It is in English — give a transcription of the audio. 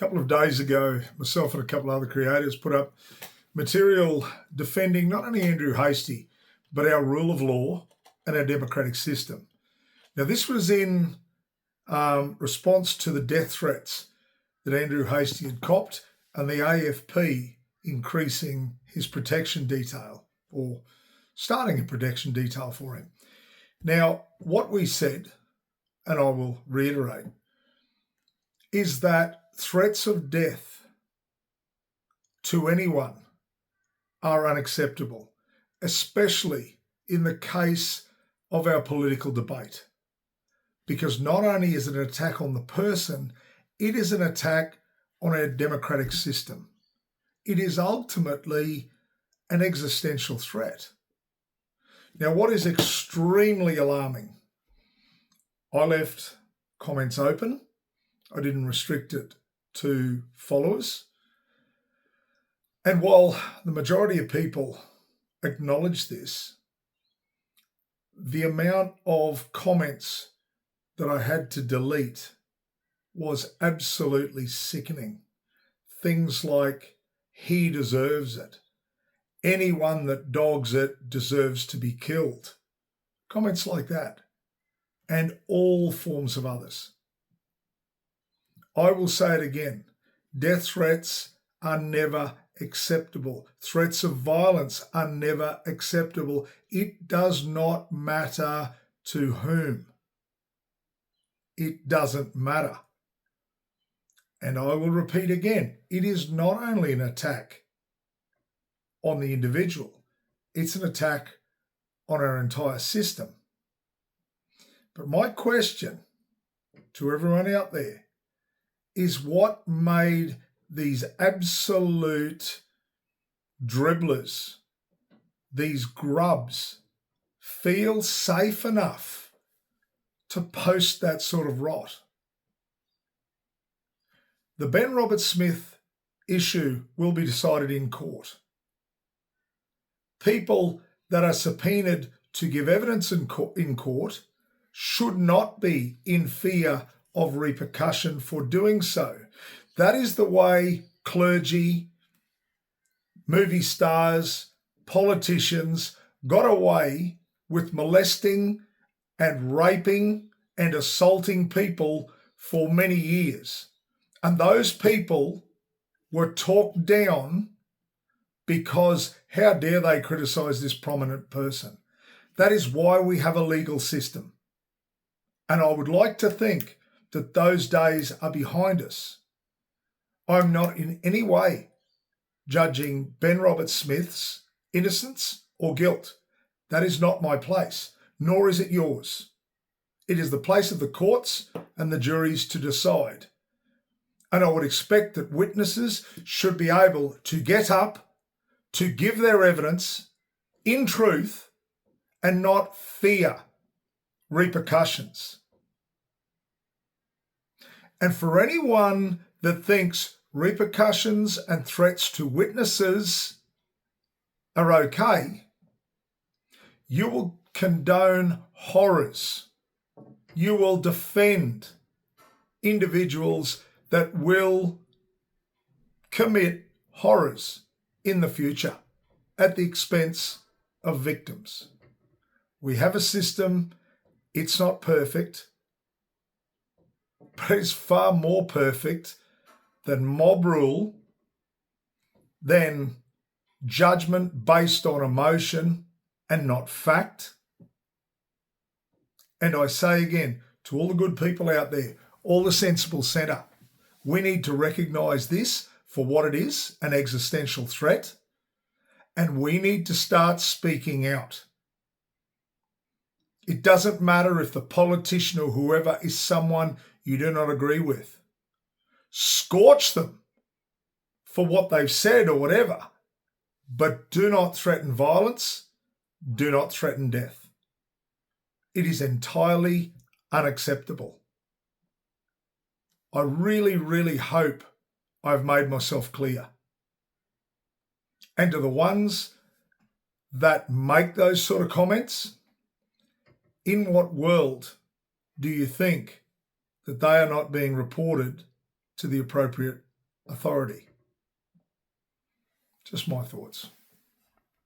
couple of days ago, myself and a couple of other creators put up material defending not only Andrew Hastie, but our rule of law and our democratic system. Now, this was in response to the death threats that Andrew Hastie had copped and the AFP increasing his protection detail or starting a protection detail for him. Now, what we said, and I will reiterate, is that threats of death to anyone are unacceptable, especially in the case of our political debate. Because not only is it an attack on the person, it is an attack on our democratic system. It is ultimately an existential threat. Now, what is extremely alarming, I left comments open. I didn't restrict it to followers. And while the majority of people acknowledge this, the amount of comments that I had to delete was absolutely sickening. Things like, he deserves it. Anyone that dogs it deserves to be killed. Comments like that. And all forms of others. I will say it again. Death threats are never acceptable. Threats of violence are never acceptable. It does not matter to whom. It doesn't matter. And I will repeat again, it is not only an attack on the individual, it's an attack on our entire system. But my question to everyone out there is, what made these absolute dribblers, these grubs, feel safe enough to post that sort of rot? The Ben Roberts-Smith issue will be decided in court. People that are subpoenaed to give evidence in court should not be in fear of repercussion for doing so. That is the way clergy, movie stars, politicians got away with molesting and raping and assaulting people for many years. And those people were talked down because how dare they criticise this prominent person? That is why we have a legal system. And I would like to think that those days are behind us. I'm not in any way judging Ben Roberts-Smith's innocence or guilt. That is not my place, nor is it yours. It is the place of the courts and the juries to decide. And I would expect that witnesses should be able to get up, to give their evidence in truth and not fear repercussions. And for anyone that thinks repercussions and threats to witnesses are okay, you will condone horrors. You will defend individuals that will commit horrors in the future at the expense of victims. We have a system, it's not perfect, but it's far more perfect than mob rule, than judgment based on emotion and not fact. And I say again, to all the good people out there, all the sensible centre, we need to recognise this for what it is, an existential threat, and we need to start speaking out. It doesn't matter if the politician or whoever is someone you do not agree with. Scorch them for what they've said or whatever, but do not threaten violence, do not threaten death. It is entirely unacceptable. I really, really hope I've made myself clear. And to the ones that make those sort of comments, in what world do you think that they are not being reported to the appropriate authority. Just my thoughts.